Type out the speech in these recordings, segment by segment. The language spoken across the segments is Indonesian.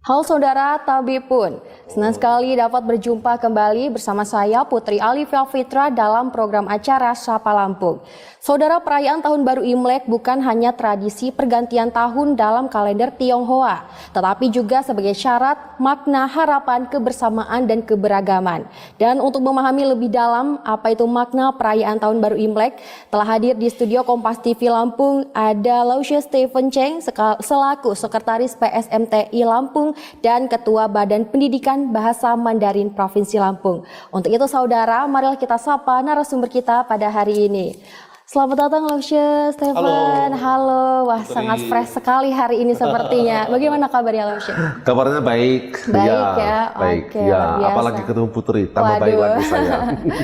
Halo saudara Tabipun, senang sekali dapat berjumpa kembali bersama saya Putri Alifia Fitra dalam program acara Sapa Lampung. Saudara, perayaan Tahun Baru Imlek bukan hanya tradisi pergantian tahun dalam kalender Tionghoa, tetapi juga sebagai syarat makna harapan kebersamaan dan keberagaman. Dan untuk memahami lebih dalam apa itu makna perayaan Tahun Baru Imlek, telah hadir di studio Kompas TV Lampung ada Laushe Stephen Cheng selaku Sekretaris PSMTI Lampung dan Ketua Badan Pendidikan Bahasa Mandarin Provinsi Lampung. Untuk itu saudara, marilah kita sapa narasumber kita pada hari ini. Selamat datang Laushe Stephen. Halo. Wah, sangat fresh sekali hari ini sepertinya. Bagaimana kabarnya Laushe? Kabarnya baik. Baik ya. Baik. Oke, Ya, luar biasa. apalagi ketemu Putri, tambah baik lagi saya.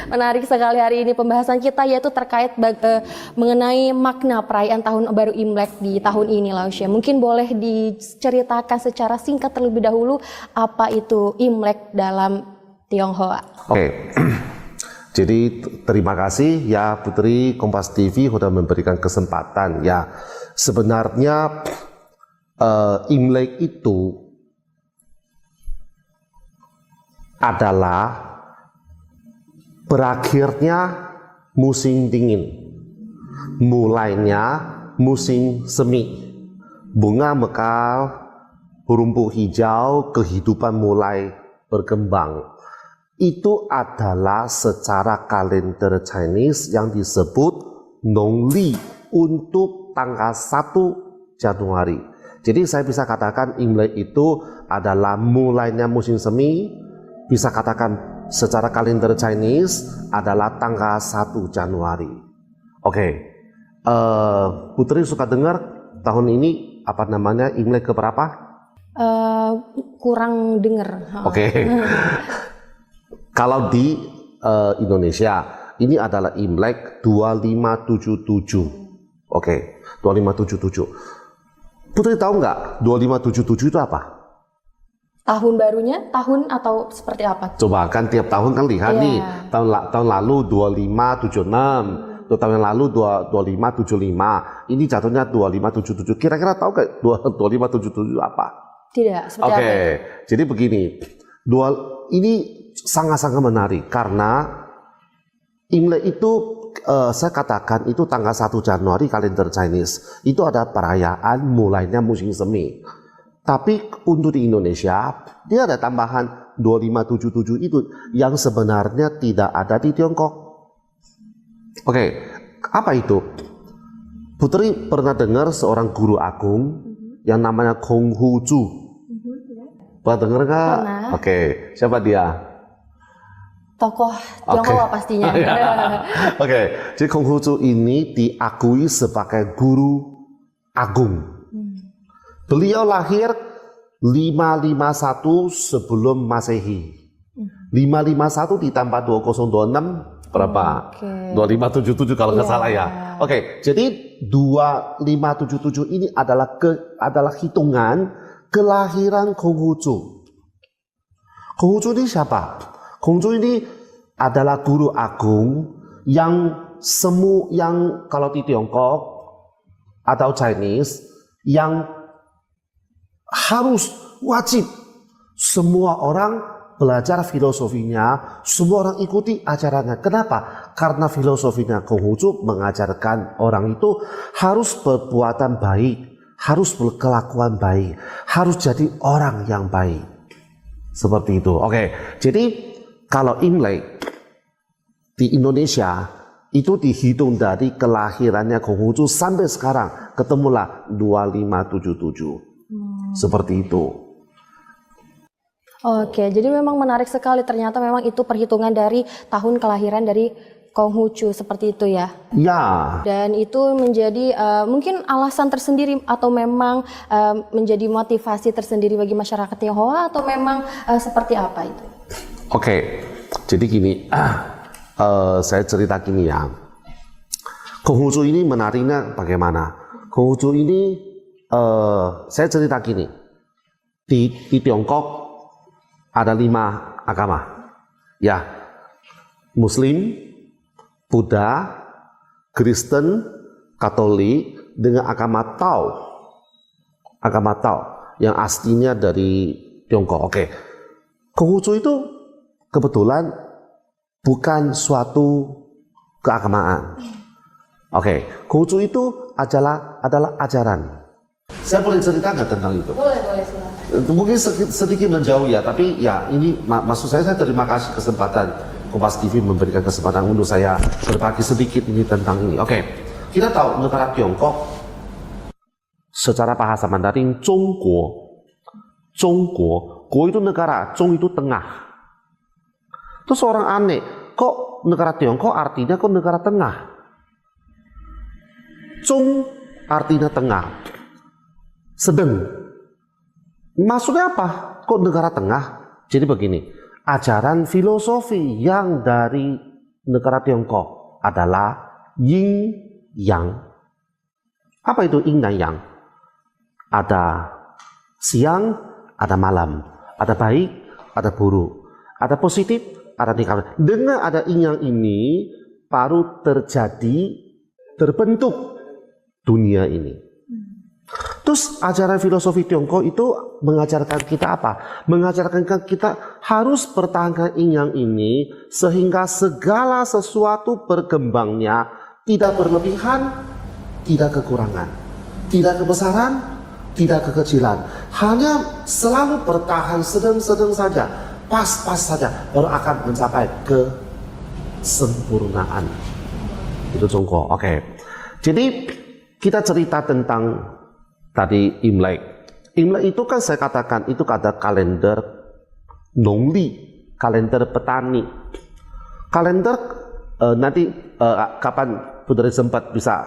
Menarik sekali hari ini pembahasan kita yaitu terkait mengenai makna perayaan Tahun Baru Imlek di tahun ini Laushe. Mungkin boleh diceritakan secara singkat terlebih dahulu apa itu Imlek dalam Tionghoa. Oke. Jadi terima kasih ya Putri, Kompas TV sudah memberikan kesempatan ya. Sebenarnya Imlek itu adalah berakhirnya musim dingin, mulainya musim semi. Bunga mekar, rumput hijau, kehidupan mulai berkembang. Itu adalah secara kalender Chinese yang disebut Nongli untuk tanggal 1 Januari. Jadi saya bisa katakan Imlek itu adalah mulainya musim semi, bisa katakan secara kalender Chinese adalah tanggal 1 Januari. Oke. Putri suka dengar tahun ini apa namanya Imlek keberapa? Kurang dengar. Oke. Kalau di Indonesia ini adalah Imlek 2577. Oke, 2577. Putri tahu nggak 2577 itu apa? Tahun barunya, tahun atau seperti apa? Coba kan tiap tahun kan lihat nih, tahun lalu 2576, tahun yang lalu 2575, ini jatuhnya 2577. Kira-kira tahu nggak 2577 apa? Tidak, seperti apa? Oke, jadi begini, ini sangat-sangat menarik karena Imlek itu saya katakan itu tanggal 1 Januari kalender Chinese itu ada perayaan mulainya musim semi. Tapi untuk di Indonesia dia ada tambahan 2577 itu yang sebenarnya tidak ada di Tiongkok. Oke, apa itu? Putri pernah dengar seorang guru agung yang namanya Konghucu. Pernah dengar nggak? Oke, siapa dia? Tokoh Tionghoa pastinya. Oke, jadi Konghucu ini diakui sebagai guru agung. Beliau lahir 551 sebelum Masehi. 551 ditambah 2026 berapa? 2577 kalau nggak salah ya. Oke, jadi 2577 ini adalah hitungan kelahiran Konghucu. Konghucu ini siapa? Konghucu ini adalah guru agung yang kalau di Tiongkok atau Chinese yang harus wajib semua orang belajar filosofinya, semua orang ikuti ajarannya. Kenapa? Karena filosofinya Konghucu mengajarkan orang itu harus berbuatan baik, harus berkelakuan baik, harus jadi orang yang baik. Seperti itu. Oke, jadi kalau Imlek di Indonesia itu dihitung dari kelahirannya Konghucu sampai sekarang ketemulah 2577. Seperti itu. Oke, jadi memang menarik sekali ternyata memang itu perhitungan dari tahun kelahiran dari Konghucu seperti itu ya. Ya. Dan itu menjadi mungkin alasan tersendiri atau memang menjadi motivasi tersendiri bagi masyarakat Tionghoa atau memang seperti apa itu? Oke, jadi gini, saya cerita gini ya. Konghucu ini menariknya bagaimana? Konghucu ini, saya cerita gini. Di Tiongkok ada 5 agama, ya, Muslim, Buddha, Kristen, Katolik, dengan agama Tao yang aslinya dari Tiongkok. Oke. Konghucu itu kebetulan bukan suatu keagamaan. Oke. Konghucu itu adalah ajaran. Saya boleh cerita nggak tentang itu? Boleh silakan. Mungkin sedikit menjauh ya, tapi ya ini maksud saya terima kasih kesempatan Kompas TV memberikan kesempatan untuk saya berbagi sedikit ini tentang ini. Oke. Kita tahu negara Tiongkok secara bahasa Mandarin Zhongguo. Guo itu negara, Zhong itu tengah. Terus orang aneh, kok negara Tiongkok artinya kok negara tengah? Zhong artinya tengah, sedang. Maksudnya apa? Kok negara tengah? Jadi begini, ajaran filosofi yang dari negara Tiongkok adalah yin yang. Apa itu yin dan yang? Ada siang, ada malam, ada baik, ada buruk, ada positif, ada negatif. Dengan ada yin yang ini, baru terbentuk dunia ini. Terus ajaran filosofi Tiongkok itu mengajarkan kita apa? Mengajarkan kita harus pertahankan yin yang ini, sehingga segala sesuatu berkembangnya tidak berlebihan, tidak kekurangan, tidak kebesaran, tidak kekecilan, hanya selalu bertahan sedang-sedang saja, pas-pas saja, baru akan mencapai kesempurnaan. Itu Zhongguo. Oke. Jadi kita cerita tentang tadi Imlek. Imlek itu kan saya katakan itu ada kalender Nongli, kalender petani. Kalender nanti kapan Putri sempat bisa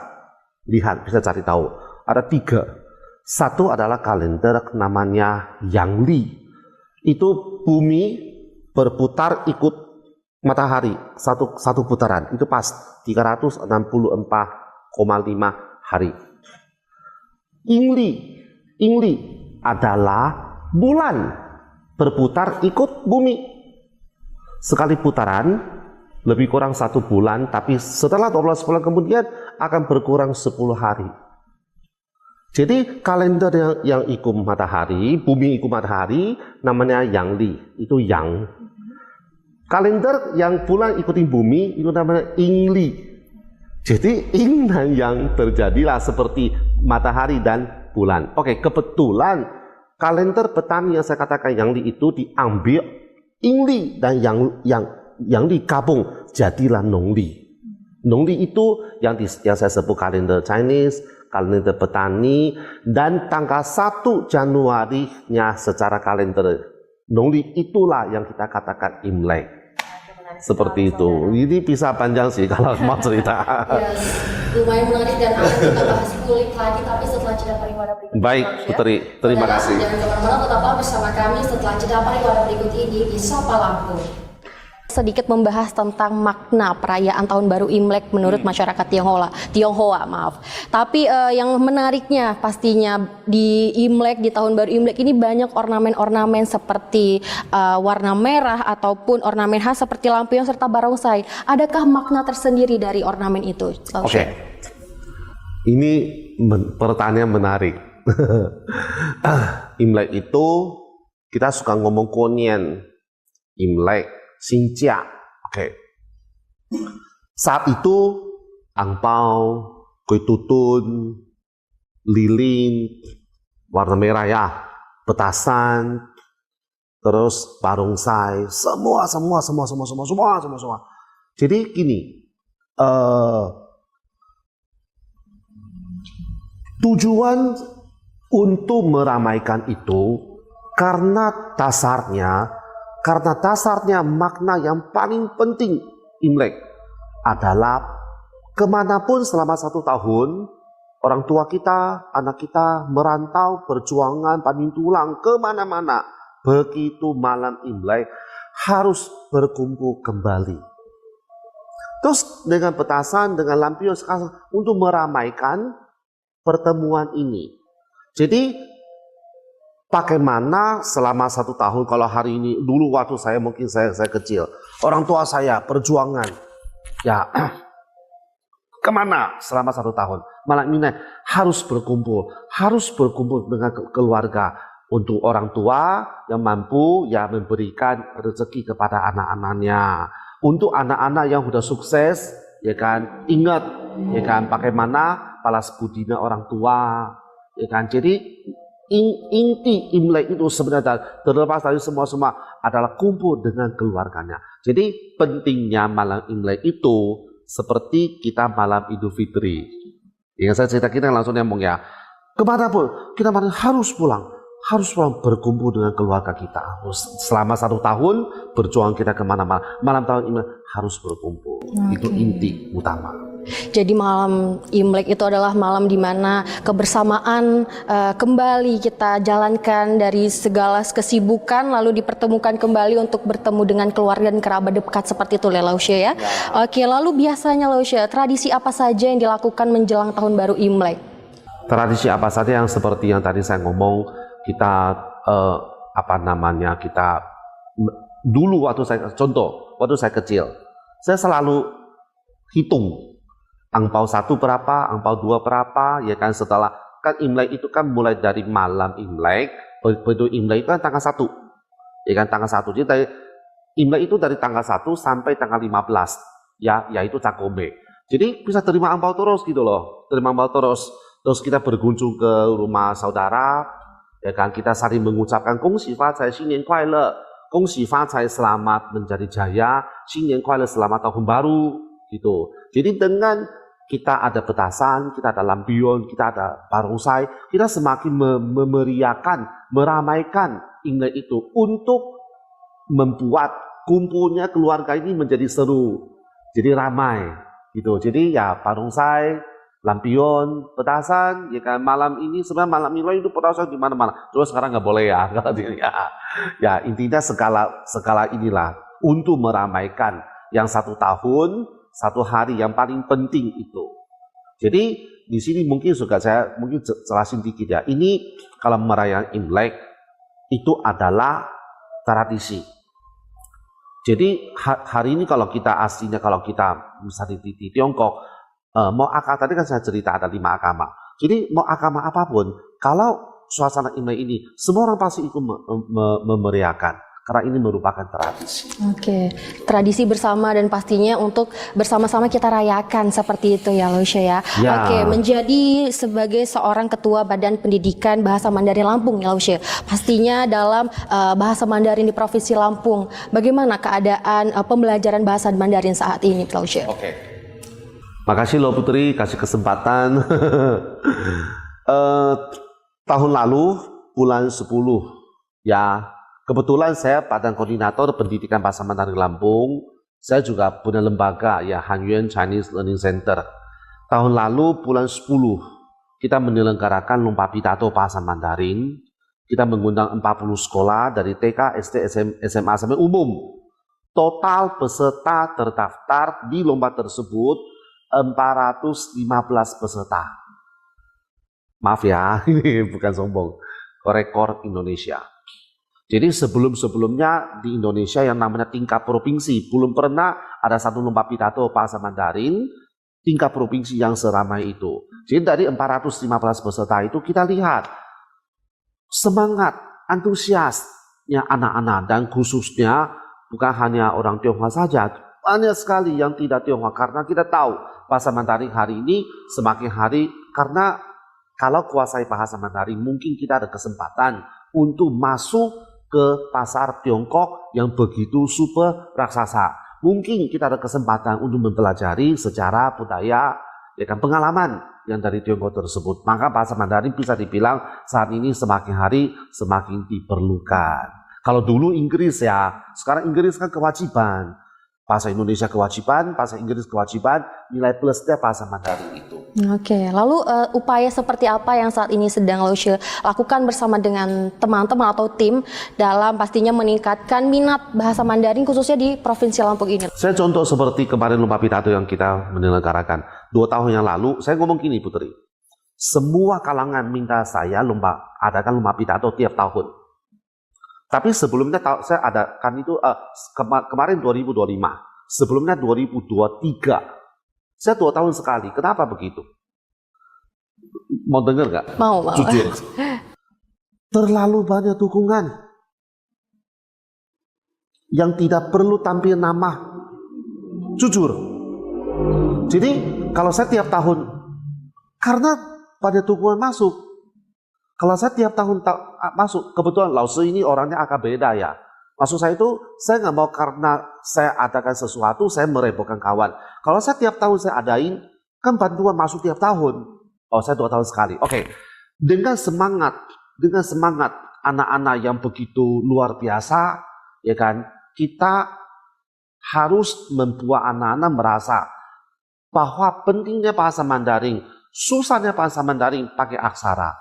lihat, bisa cari tahu. Ada 3. Satu adalah kalender namanya Yangli. Itu bumi berputar ikut matahari satu putaran. Itu pas 364,5 hari. Ingli adalah bulan berputar ikut bumi. Sekali putaran lebih kurang 1 bulan, tapi setelah 12 bulan kemudian akan berkurang 10 hari. Jadi kalender yang ikut matahari, bumi ikut matahari, namanya Yangli, itu Yang. Kalender yang bulan ikutin bumi, itu namanya Ingli. Jadi Ing dan Yang terjadilah seperti matahari dan bulan. Oke, kebetulan kalender petani yang saya katakan Yangli itu diambil Ingli dan yang digabung jadilah Nongli. Nongli itu yang saya sebut kalender Chinese, kalender petani, dan tanggal 1 Januari-nya secara kalender Nongli itulah yang kita katakan Imlek. Seperti itu. Ini bisa panjang sih kalau mau cerita. Yes, lumayan menarik dan akan kita bahas kulik lagi, tapi setelah jeda pariwara berikut. Baik, Putri, terima kasih. Jangan kemana-mana, tetaplah bersama kami setelah jeda pariwara berikut ini di Sapa Lampung. Sedikit membahas tentang makna perayaan Tahun Baru Imlek menurut masyarakat Tionghoa, maaf. Tapi yang menariknya pastinya di Imlek, di Tahun Baru Imlek ini banyak ornamen-ornamen seperti warna merah ataupun ornamen khas seperti lampion serta barongsai. Adakah makna tersendiri dari ornamen itu? Oke. Ini pertanyaan menarik. Imlek itu kita suka ngomong Konien. Imlek Xinjia. Oke. Saat itu angpau, kue tutun, lilin, warna merah ya, petasan, terus barongsai, semua. Jadi gini, tujuan untuk meramaikan itu karena dasarnya makna yang paling penting Imlek adalah kemanapun selama 1 tahun orang tua kita, anak kita merantau, berjuangan, pantang tulang kemana-mana. Begitu malam Imlek harus berkumpul kembali. Terus dengan petasan, dengan lampion untuk meramaikan pertemuan ini. Jadi bagaimana selama 1 tahun, kalau hari ini, dulu waktu mungkin saya kecil, orang tua saya perjuangan, ya kemana selama 1 tahun? Malam ini harus berkumpul dengan keluarga Untuk orang tua yang mampu ya memberikan rezeki kepada anak-anaknya. Untuk anak-anak yang sudah sukses, ya kan, ingat, ya kan, bagaimana balas budinya orang tua, ya kan. Jadi inti Imlek itu sebenarnya terlepas dari semua adalah kumpul dengan keluarganya. Jadi pentingnya malam Imlek itu seperti kita malam Idul Fitri. Yang saya cerita kita langsung nyambung ya. Kemanapun kita harus pulang berkumpul dengan keluarga kita. Selama 1 tahun berjuang kita kemana-mana, malam tahun Imlek harus berkumpul. Itu inti utama. Jadi malam Imlek itu adalah malam di mana kebersamaan kembali kita jalankan dari segala kesibukan, lalu dipertemukan kembali untuk bertemu dengan keluarga dan kerabat dekat seperti itu Laushe ya. Oke, lalu biasanya Laushe, tradisi apa saja yang dilakukan menjelang tahun baru Imlek? Tradisi apa saja yang seperti yang tadi saya ngomong, kita kita dulu waktu saya kecil, saya selalu hitung angpau 1 berapa, angpau 2 berapa, ya kan. Setelah kan Imlek itu kan mulai dari malam Imlek, begitu Imlek itu kan tanggal 1, ya kan, tanggal 1. Jadi dari Imlek itu dari tanggal 1 sampai tanggal 15, ya, yaitu Cakome. Jadi bisa terima angpau terus gitu loh, terima angpau terus. Terus kita berkunjung ke rumah saudara, ya kan, kita saling mengucapkan Gongxi Facai, Xinnian Kuailai, Gongxi Facai, selamat menjadi jaya, Xinnian Kuailai, selamat tahun baru, gitu. Jadi dengan kita ada petasan, kita ada lampion, kita ada barongsai, kita semakin memeriahkan, meramaikan Imlek itu untuk membuat kumpulnya keluarga ini menjadi seru, jadi ramai, gitu. Jadi ya barongsai, lampion, petasan, ya kan. Malam ini sebenarnya malam Imlek itu petasan di mana-mana. Terus sekarang nggak boleh ya, ya intinya segala inilah untuk meramaikan yang 1 tahun, 1 hari yang paling penting itu. Jadi di sini mungkin saya jelasin dikit ya. Ini kalau merayakan Imlek itu adalah tradisi. Jadi hari ini kalau kita aslinya, kalau kita misalnya di Tiongkok, mau agama, tadi kan saya cerita ada 5 agama. Jadi mau agama apapun, kalau suasana Imlek ini semua orang pasti ikut memeriahkan, karena ini merupakan tradisi. Oke, tradisi bersama dan pastinya untuk bersama-sama kita rayakan seperti itu ya Laushe ya. Oke, menjadi sebagai seorang ketua Badan Pendidikan Bahasa Mandarin Lampung ya Laushe, pastinya dalam bahasa Mandarin di Provinsi Lampung, bagaimana keadaan pembelajaran bahasa Mandarin saat ini Laushe? Oke. Makasih loh Putri, kasih kesempatan. Tahun lalu, bulan 10, ya, kebetulan saya Badan Koordinator Pendidikan Bahasa Mandarin Lampung. Saya juga punya lembaga, ya, Hanyuan Chinese Learning Center. Tahun lalu, bulan 10, kita menyelenggarakan lomba pidato bahasa Mandarin. Kita mengundang 40 sekolah dari TK, SD, SMA, sampai umum. Total peserta terdaftar di lomba tersebut 415 peserta. Maaf ya, ini bukan sombong. Rekor Indonesia. Jadi sebelum-sebelumnya di Indonesia yang namanya tingkat provinsi, belum pernah ada satu lomba pidato bahasa Mandarin tingkat provinsi yang seramai itu. Jadi dari 415 peserta itu kita lihat semangat, antusiasnya anak-anak, dan khususnya bukan hanya orang Tionghoa saja, banyak sekali yang tidak Tionghoa, karena kita tahu bahasa Mandarin hari ini semakin hari, karena kalau kuasai bahasa Mandarin mungkin kita ada kesempatan untuk masuk ke pasar Tiongkok yang begitu super raksasa. Mungkin kita ada kesempatan untuk mempelajari sejarah, budaya, ya kan, pengalaman yang dari Tiongkok tersebut. Maka bahasa Mandarin bisa dibilang saat ini semakin hari semakin diperlukan. Kalau dulu Inggris ya, sekarang Inggris kan kewajiban. Bahasa Indonesia kewajiban, bahasa Inggris kewajiban, nilai plusnya bahasa Mandarin itu. Oke, lalu upaya seperti apa yang saat ini sedang Laushe lakukan bersama dengan teman-teman atau tim dalam pastinya meningkatkan minat bahasa Mandarin khususnya di Provinsi Lampung ini? Saya contoh seperti kemarin lomba pidato yang kita menyelenggarakan 2 tahun yang lalu, saya ngomong gini Putri, semua kalangan minta saya adakan lomba pidato tiap tahun. Tapi sebelumnya saya adakan itu kemarin 2025, sebelumnya 2023. Saya 2 tahun sekali. Kenapa begitu? Mau dengar nggak? Mau. Jujur. terlalu banyak dukungan yang tidak perlu tampil nama. Jujur. Jadi kalau saya tiap tahun, karena banyak dukungan masuk, kalau saya tiap tahun masuk, kebetulan Laosi ini orangnya agak beda ya. Maksud saya itu, saya nggak mau karena saya adakan sesuatu, saya merepotkan kawan. Kalau saya tiap tahun saya adain, kan bantuan masuk tiap tahun. Oh, saya 2 tahun sekali. Oke. Dengan semangat anak-anak yang begitu luar biasa, ya kan, kita harus membuat anak-anak merasa bahwa pentingnya bahasa Mandarin, susahnya bahasa Mandarin pakai aksara,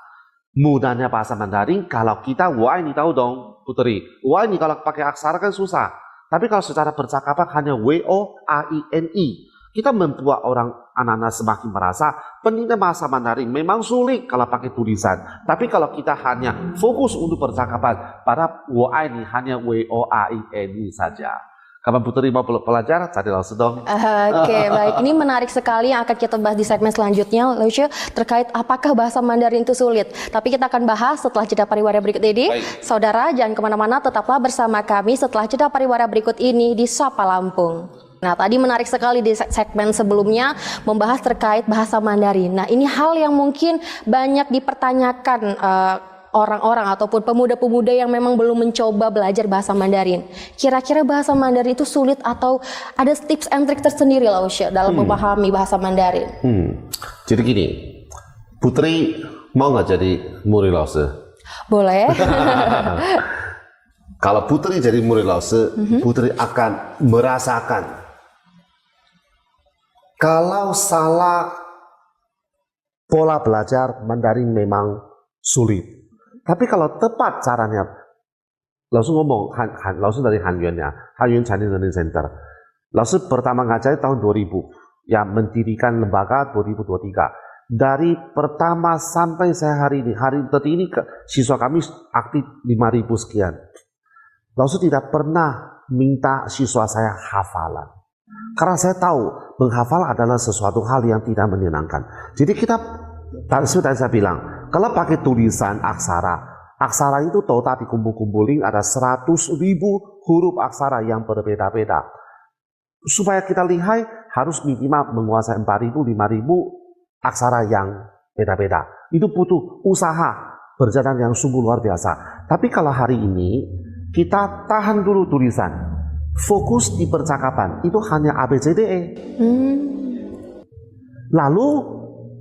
mudahnya bahasa Mandarin kalau kita wah ini tahu dong Putri, wah ini kalau pakai aksara kan susah, tapi kalau secara percakapan hanya WOAINI, kita membuat orang anak-anak semakin merasa pentingnya bahasa Mandarin. Memang sulit kalau pakai tulisan, tapi kalau kita hanya fokus untuk percakapan pada WA ini hanya WOAINI saja. Kapan Putri mau belajar, cari langsung dong. Oke, baik. Ini menarik sekali yang akan kita bahas di segmen selanjutnya, Lausha, terkait apakah bahasa Mandarin itu sulit. Tapi kita akan bahas setelah jeda pariwara berikut ini. Baik. Saudara, jangan kemana-mana, tetaplah bersama kami setelah jeda pariwara berikut ini di Sapa Lampung. Nah, tadi menarik sekali di segmen sebelumnya membahas terkait bahasa Mandarin. Nah, ini hal yang mungkin banyak dipertanyakan orang-orang ataupun pemuda-pemuda yang memang belum mencoba belajar bahasa Mandarin. Kira-kira bahasa Mandarin itu sulit atau ada tips and trik tersendiri Lausha dalam memahami bahasa Mandarin? Jadi gini, Putri mau nggak jadi murid Lausha? Boleh. Kalau Putri jadi murid Lausha, Putri akan merasakan kalau salah pola belajar Mandarin memang sulit. Tapi kalau tepat caranya, langsung ngomong, langsung dari Hanyuan Chinese Learning Center. Langsung pertama ngajar tahun 2000, ya mendirikan lembaga 2023. Dari pertama sampai saya hari ini siswa kami aktif 5.000 sekian. Langsung tidak pernah minta siswa saya hafalan. Karena saya tahu menghafal adalah sesuatu hal yang tidak menyenangkan. Jadi kita, tadi saya bilang, kalau pakai tulisan aksara itu total dikumpul-kumpulin ada 100.000 huruf aksara yang berbeda-beda. Supaya kita lihai harus minimal menguasai 4.000, 5.000 aksara yang beda-beda. Itu butuh usaha berjalan yang sungguh luar biasa. Tapi kalau hari ini kita tahan dulu tulisan, fokus di percakapan, itu hanya ABCDE. Lalu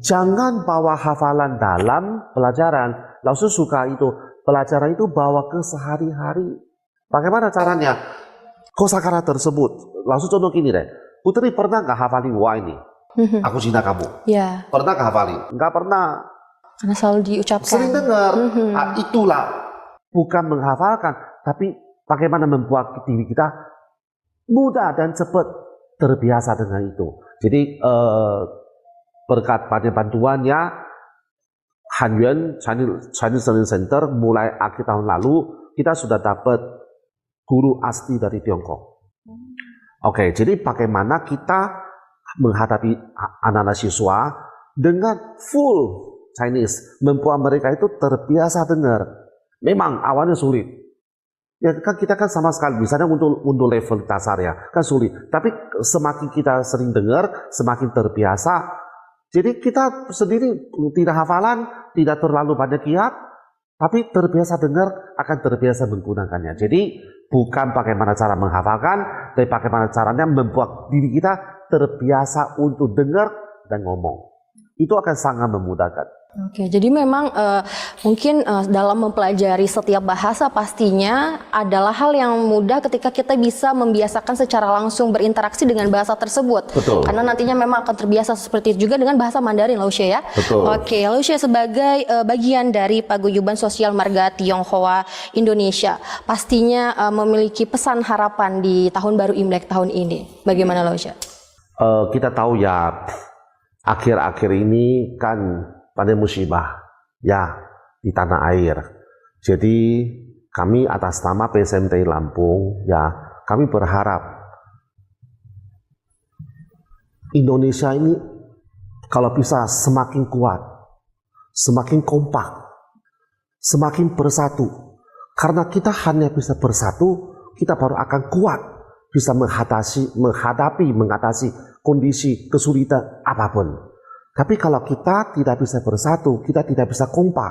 jangan bawa hafalan dalam pelajaran. Langsung suka itu pelajaran itu bawa ke sehari-hari. Bagaimana caranya? Kosakata tersebut. Langsung contoh gini deh. Putri pernah nggak hafalin wah ini? Aku cinta kamu. Ya. Pernah nggak hafalin? Nggak pernah. Karena selalu diucapkan. Sering dengar. Nah, itulah bukan menghafalkan, tapi bagaimana membuat diri kita mudah dan cepat terbiasa dengan itu. Jadi berkat pada bantuannya Hanyuan Chinese Learning Center mulai akhir tahun lalu kita sudah dapat guru asli dari Tiongkok. Oke, jadi bagaimana kita menghadapi anak-anak siswa dengan full Chinese, membuat mereka itu terbiasa dengar. Memang awalnya sulit. Ya kan kita kan sama sekali misalnya untuk level dasar ya kan sulit. Tapi semakin kita sering dengar, semakin terbiasa. Jadi kita sendiri tidak hafalan, tidak terlalu banyak kiat, tapi terbiasa dengar akan terbiasa menggunakannya. Jadi bukan bagaimana cara menghafalkan, tapi bagaimana caranya membuat diri kita terbiasa untuk dengar dan ngomong. Itu akan sangat memudahkan. Oke, jadi memang mungkin dalam mempelajari setiap bahasa pastinya adalah hal yang mudah ketika kita bisa membiasakan secara langsung berinteraksi dengan bahasa tersebut. Betul. Karena nantinya memang akan terbiasa seperti itu juga dengan bahasa Mandarin, Lausha ya. Betul. Oke, Lausha sebagai bagian dari Paguyuban Sosial Marga Tionghoa Indonesia, pastinya memiliki pesan harapan di tahun baru Imlek tahun ini. Bagaimana Lausha? Kita tahu ya, akhir-akhir ini kan pada musibah ya di tanah air. Jadi kami atas nama PSMTI Lampung ya kami berharap Indonesia ini kalau bisa semakin kuat, semakin kompak, semakin bersatu. Karena kita hanya bisa bersatu, kita baru akan kuat bisa mengatasi kondisi kesulitan apapun. Tapi kalau kita tidak bisa bersatu, kita tidak bisa kompak,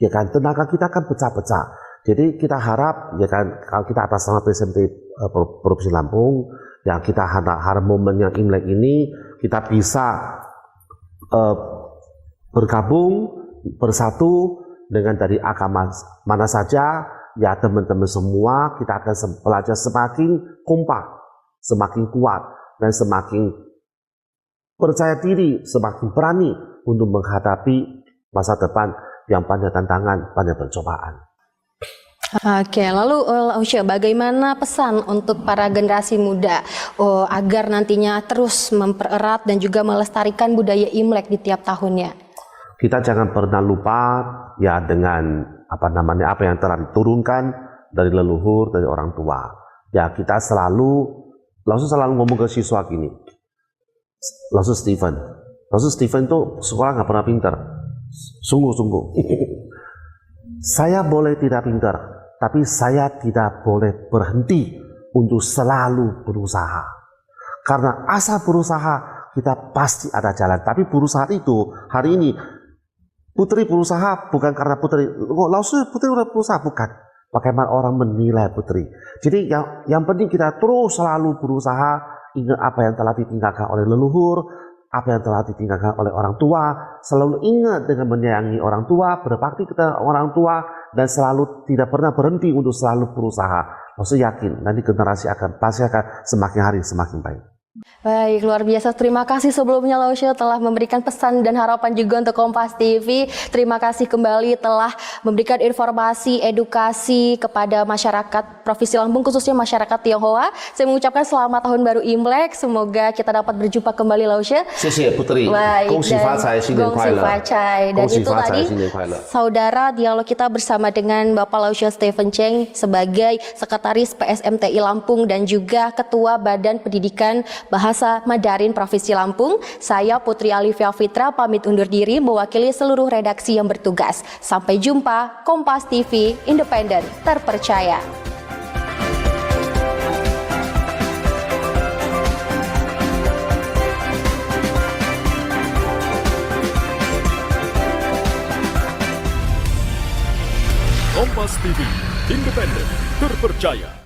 ya kan, tenaga kita akan pecah-pecah. Jadi kita harap, ya kan, kalau kita atas nama PSMT Provinsi Lampung, ya kita harap momen yang Imlek ini kita bisa bergabung, bersatu dengan dari agama mana saja, ya teman-teman semua, kita akan belajar semakin kompak, semakin kuat, dan semakin percaya diri, semakin berani untuk menghadapi masa depan yang banyak tantangan, banyak pencobaan. Oke, lalu Lausha, bagaimana pesan untuk para generasi muda agar nantinya terus mempererat dan juga melestarikan budaya Imlek di tiap tahunnya? Kita jangan pernah lupa ya dengan apa yang telah diturunkan dari leluhur, dari orang tua. Ya kita langsung selalu ngomong ke siswa gini. Langsung Stephen tuh sekolah nggak pernah pintar, sungguh-sungguh. Saya boleh tidak pintar, tapi saya tidak boleh berhenti untuk selalu berusaha. Karena asal berusaha, kita pasti ada jalan. Tapi berusaha itu, hari ini, Putri berusaha bukan karena Putri, langsung Putri udah berusaha, bukan. Bagaimana orang menilai Putri. Jadi yang penting kita terus selalu berusaha, ingat apa yang telah ditinggalkan oleh leluhur, apa yang telah ditinggalkan oleh orang tua, selalu ingat dengan menyayangi orang tua, berbakti kepada orang tua, dan selalu tidak pernah berhenti untuk selalu berusaha. Maksudnya yakin, nanti generasi pasti akan semakin hari semakin baik. Baik, luar biasa. Terima kasih sebelumnya Lausha telah memberikan pesan dan harapan juga untuk Kompas TV. Terima kasih kembali telah memberikan informasi, edukasi kepada masyarakat Provinsi Lampung, khususnya masyarakat Tionghoa. Saya mengucapkan selamat tahun baru Imlek. Semoga kita dapat berjumpa kembali Lausha. Putri. Baik, dan itu tadi saudara dialog kita bersama dengan Bapak Lausha Stephen Cheng sebagai Sekretaris PSMTI Lampung dan juga Ketua Badan Pendidikan Bahasa Mandarin Provinsi Lampung. Saya Putri Alifia Fitra pamit undur diri mewakili seluruh redaksi yang bertugas. Sampai jumpa, Kompas TV, independen, terpercaya. Kompas TV, independen, terpercaya.